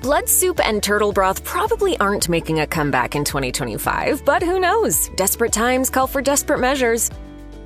Blood soup and turtle broth probably aren't making a comeback in 2025, but who knows? Desperate times call for desperate measures.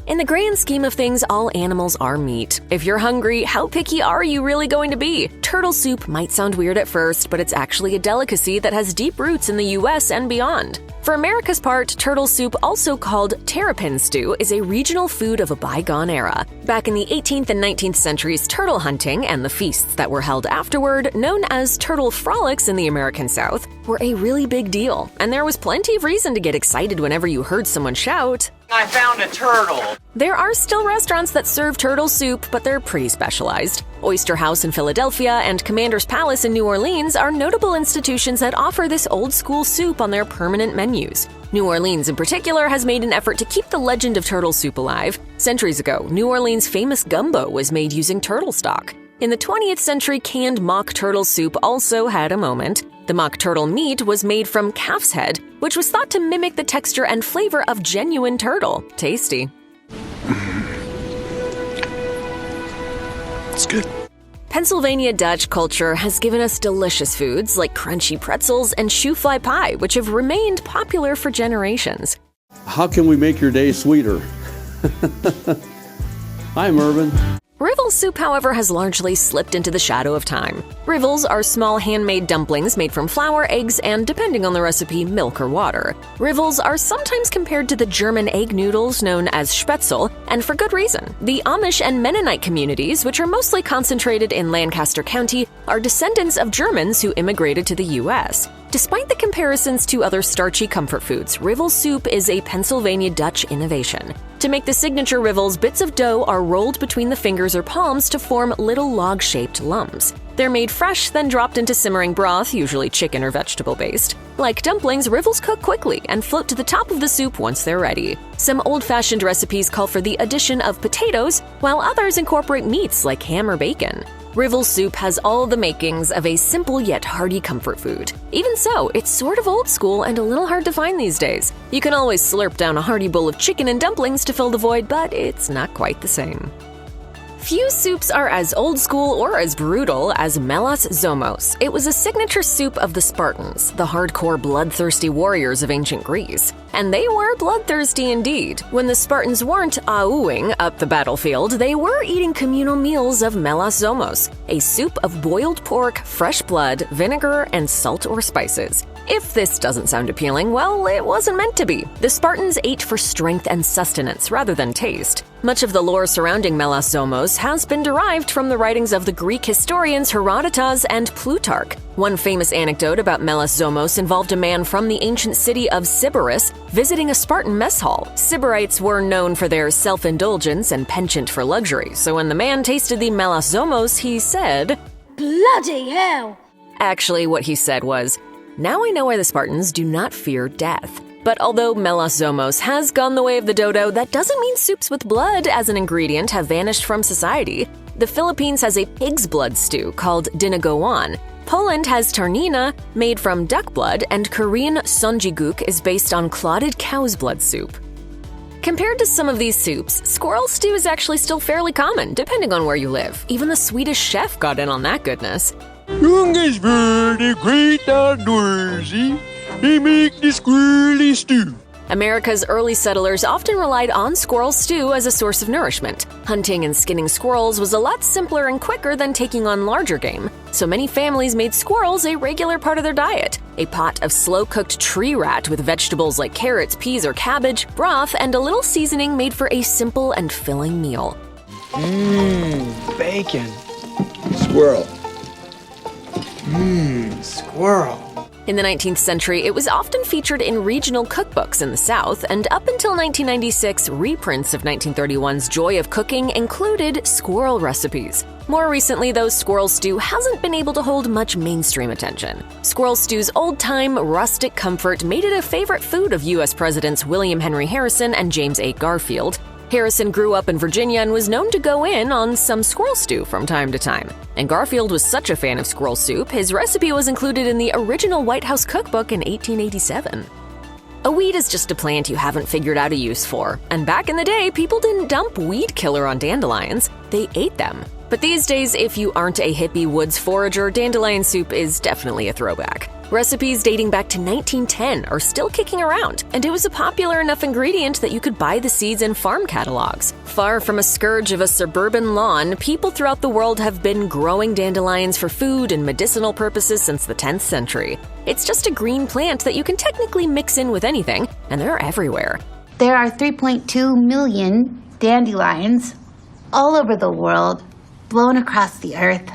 In the grand scheme of things, all animals are meat. If you're hungry, how picky are you really going to be? Turtle soup might sound weird at first, but it's actually a delicacy that has deep roots in the US and beyond. For America's part, turtle soup, also called terrapin stew, is a regional food of a bygone era. Back in the 18th and 19th centuries, turtle hunting and the feasts that were held afterward, known as turtle frolics in the American South, were a really big deal, and there was plenty of reason to get excited whenever you heard someone shout, "I found a turtle!" There are still restaurants that serve turtle soup, but they're pretty specialized. Oyster House in Philadelphia and Commander's Palace in New Orleans are notable institutions that offer this old-school soup on their permanent menus. New Orleans, in particular, has made an effort to keep the legend of turtle soup alive. Centuries ago, New Orleans' famous gumbo was made using turtle stock. In the 20th century, canned mock turtle soup also had a moment. The mock turtle meat was made from calf's head, which was thought to mimic the texture and flavor of genuine turtle. Tasty. It's good. Pennsylvania Dutch culture has given us delicious foods like crunchy pretzels and shoe fly pie, which have remained popular for generations. How can we make your day sweeter? Hi, Mervin. Rivel soup, however, has largely slipped into the shadow of time. Rivels are small handmade dumplings made from flour, eggs, and, depending on the recipe, milk or water. Rivels are sometimes compared to the German egg noodles known as Spätzle, and for good reason. The Amish and Mennonite communities, which are mostly concentrated in Lancaster County, are descendants of Germans who immigrated to the U.S. Despite the comparisons to other starchy comfort foods, Rivel soup is a Pennsylvania Dutch innovation. To make the signature Rivels, bits of dough are rolled between the fingers or palms to form little log-shaped lumps. They're made fresh, then dropped into simmering broth, usually chicken or vegetable-based. Like dumplings, Rivels cook quickly and float to the top of the soup once they're ready. Some old-fashioned recipes call for the addition of potatoes, while others incorporate meats like ham or bacon. Rivel soup has all the makings of a simple yet hearty comfort food. Even so, it's sort of old school and a little hard to find these days. You can always slurp down a hearty bowl of chicken and dumplings to fill the void, but it's not quite the same. Few soups are as old school or as brutal as Melas Zomos. It was a signature soup of the Spartans, the hardcore bloodthirsty warriors of ancient Greece. And they were bloodthirsty indeed. When the Spartans weren't ahooing up the battlefield, they were eating communal meals of Melas Zomos, a soup of boiled pork, fresh blood, vinegar, and salt or spices. If this doesn't sound appealing, well, it wasn't meant to be. The Spartans ate for strength and sustenance rather than taste. Much of the lore surrounding Melas Zomos has been derived from the writings of the Greek historians Herodotus and Plutarch. One famous anecdote about Melas Zomos involved a man from the ancient city of Sybaris visiting a Spartan mess hall. Sybarites were known for their self-indulgence and penchant for luxury, so when the man tasted the Melas Zomos, he said, "Bloody hell!" Actually, what he said was, "Now I know why the Spartans do not fear death." But although Melas Zomos has gone the way of the dodo, that doesn't mean soups with blood as an ingredient have vanished from society. The Philippines has a pig's blood stew called dinagoan. Poland has tarnina, made from duck blood, and Korean sonjiguk is based on clotted cow's blood soup. Compared to some of these soups, squirrel stew is actually still fairly common, depending on where you live. Even the Swedish chef got in on that goodness. Young is very great outdoorsy. They make the squirrely stew. America's early settlers often relied on squirrel stew as a source of nourishment. Hunting and skinning squirrels was a lot simpler and quicker than taking on larger game, so many families made squirrels a regular part of their diet. A pot of slow-cooked tree rat with vegetables like carrots, peas, or cabbage, broth, and a little seasoning made for a simple and filling meal. Bacon. Squirrel. Squirrel. In the 19th century, it was often featured in regional cookbooks in the South, and up until 1996, reprints of 1931's Joy of Cooking included squirrel recipes. More recently, though, squirrel stew hasn't been able to hold much mainstream attention. Squirrel stew's old-time, rustic comfort made it a favorite food of U.S. Presidents William Henry Harrison and James A. Garfield. Harrison grew up in Virginia and was known to go in on some squirrel stew from time to time. And Garfield was such a fan of squirrel soup, his recipe was included in the original White House cookbook in 1887. A weed is just a plant you haven't figured out a use for. And back in the day, people didn't dump weed killer on dandelions, they ate them. But these days, if you aren't a hippie woods forager, dandelion soup is definitely a throwback. Recipes dating back to 1910 are still kicking around, and it was a popular enough ingredient that you could buy the seeds in farm catalogs. Far from a scourge of a suburban lawn, people throughout the world have been growing dandelions for food and medicinal purposes since the 10th century. It's just a green plant that you can technically mix in with anything, and they're everywhere. There are 3.2 million dandelions all over the world, blown across the earth,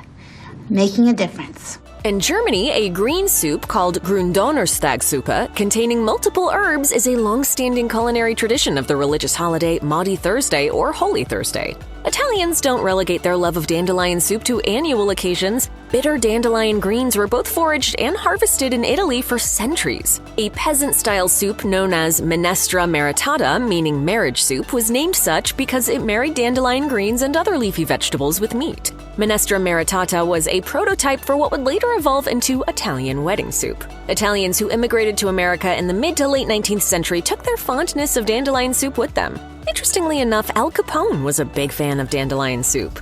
making a difference. In Germany, a green soup called Gründonnerstagsuppe, containing multiple herbs, is a long-standing culinary tradition of the religious holiday Maundy Thursday or Holy Thursday. Italians don't relegate their love of dandelion soup to annual occasions. Bitter dandelion greens were both foraged and harvested in Italy for centuries. A peasant-style soup known as minestra maritata, meaning marriage soup, was named such because it married dandelion greens and other leafy vegetables with meat. Minestra maritata was a prototype for what would later evolve into Italian wedding soup. Italians who immigrated to America in the mid to late 19th century took their fondness of dandelion soup with them. Interestingly enough, Al Capone was a big fan of dandelion soup.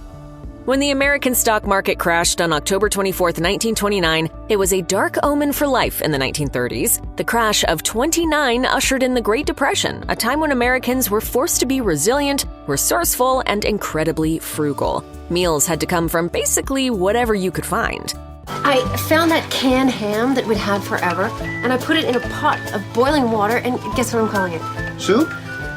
When the American stock market crashed on October 24, 1929, it was a dark omen for life in the 1930s. The crash of '29 ushered in the Great Depression, a time when Americans were forced to be resilient, resourceful, and incredibly frugal. Meals had to come from basically whatever you could find. I found that canned ham that we'd had forever, and I put it in a pot of boiling water, and guess what I'm calling it? Soup?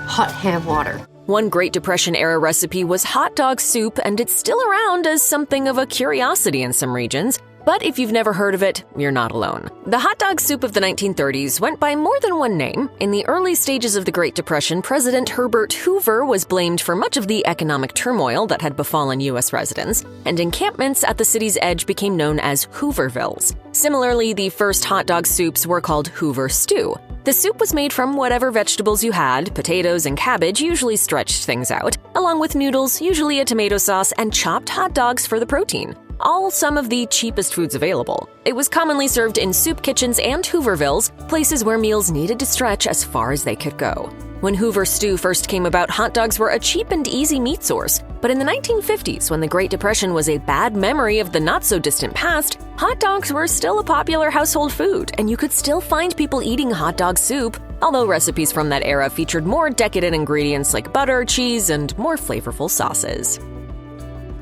Hot ham water. One Great Depression-era recipe was hot dog soup, and it's still around as something of a curiosity in some regions. But if you've never heard of it, you're not alone. The hot dog soup of the 1930s went by more than one name. In the early stages of the Great Depression, President Herbert Hoover was blamed for much of the economic turmoil that had befallen U.S. residents, and encampments at the city's edge became known as Hoovervilles. Similarly, the first hot dog soups were called Hoover Stew. The soup was made from whatever vegetables you had. Potatoes and cabbage usually stretched things out, along with noodles, usually a tomato sauce, and chopped hot dogs for the protein. All some of the cheapest foods available. It was commonly served in soup kitchens and Hoovervilles, places where meals needed to stretch as far as they could go. When Hoover Stew first came about, hot dogs were a cheap and easy meat source. But in the 1950s, when the Great Depression was a bad memory of the not-so-distant past, hot dogs were still a popular household food, and you could still find people eating hot dog soup, although recipes from that era featured more decadent ingredients like butter, cheese, and more flavorful sauces.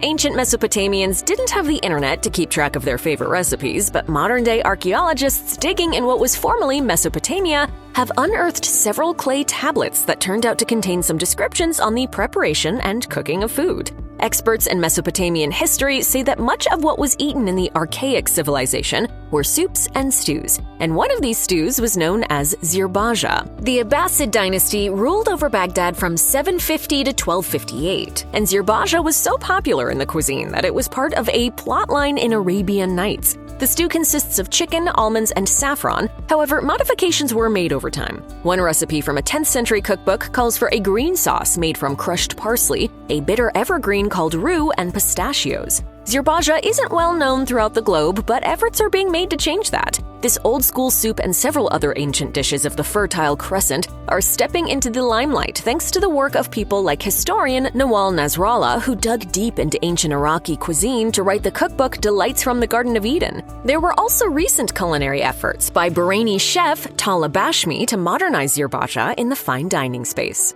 Ancient Mesopotamians didn't have the internet to keep track of their favorite recipes, but modern-day archaeologists digging in what was formerly Mesopotamia have unearthed several clay tablets that turned out to contain some descriptions on the preparation and cooking of food. Experts in Mesopotamian history say that much of what was eaten in the archaic civilization were soups and stews, and one of these stews was known as Zirbaja. The Abbasid dynasty ruled over Baghdad from 750 to 1258, and Zirbaja was so popular in the cuisine that it was part of a plotline in Arabian Nights. The stew consists of chicken, almonds, and saffron. However, modifications were made over time. One recipe from a 10th century cookbook calls for a green sauce made from crushed parsley, a bitter evergreen called rue, and pistachios. Zirbaja isn't well known throughout the globe, but efforts are being made to change that. This old-school soup and several other ancient dishes of the Fertile Crescent are stepping into the limelight thanks to the work of people like historian Nawal Nasrallah, who dug deep into ancient Iraqi cuisine to write the cookbook Delights from the Garden of Eden. There were also recent culinary efforts by Bahraini chef Tala Bashmi to modernize Zirbaja in the fine dining space.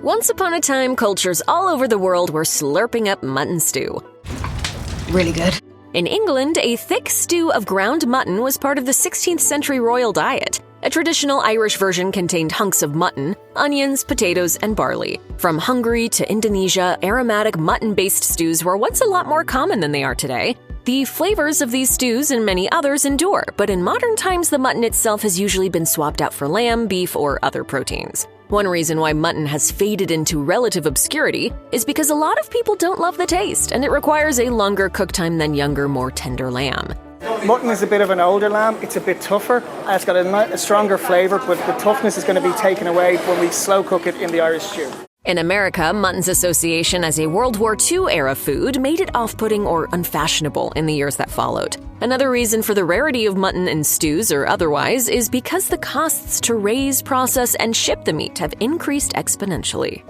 Once upon a time, cultures all over the world were slurping up mutton stew. Really good. In England, a thick stew of ground mutton was part of the 16th century royal diet. A traditional Irish version contained hunks of mutton, onions, potatoes, and barley. From Hungary to Indonesia, aromatic mutton-based stews were once a lot more common than they are today. The flavors of these stews and many others endure, but in modern times the mutton itself has usually been swapped out for lamb, beef, or other proteins. One reason why mutton has faded into relative obscurity is because a lot of people don't love the taste, and it requires a longer cook time than younger, more tender lamb. Mutton is a bit of an older lamb. It's a bit tougher. It's got a stronger flavour, but the toughness is going to be taken away when we slow cook it in the Irish stew. In America, mutton's association as a World War II-era food made it off-putting or unfashionable in the years that followed. Another reason for the rarity of mutton in stews or otherwise is because the costs to raise, process, and ship the meat have increased exponentially.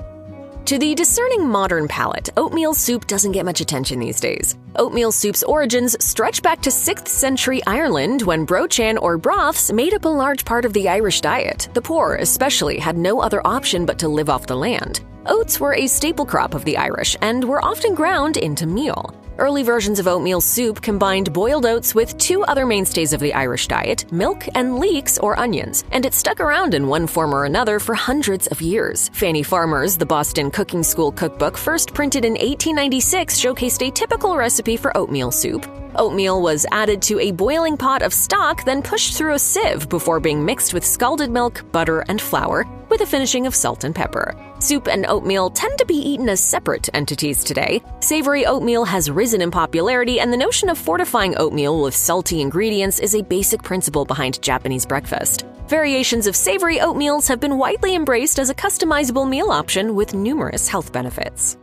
To the discerning modern palate, oatmeal soup doesn't get much attention these days. Oatmeal soup's origins stretch back to 6th century Ireland when brochan or broths made up a large part of the Irish diet. The poor, especially, had no other option but to live off the land. Oats were a staple crop of the Irish and were often ground into meal. Early versions of oatmeal soup combined boiled oats with 2 other mainstays of the Irish diet, milk and leeks or onions, and it stuck around in one form or another for hundreds of years. Fanny Farmer's The Boston Cooking School Cookbook, first printed in 1896, showcased a typical recipe for oatmeal soup. Oatmeal was added to a boiling pot of stock, then pushed through a sieve before being mixed with scalded milk, butter, and flour, with a finishing of salt and pepper. Soup and oatmeal tend to be eaten as separate entities today. Savory oatmeal has risen in popularity, and the notion of fortifying oatmeal with salty ingredients is a basic principle behind Japanese breakfast. Variations of savory oatmeals have been widely embraced as a customizable meal option with numerous health benefits.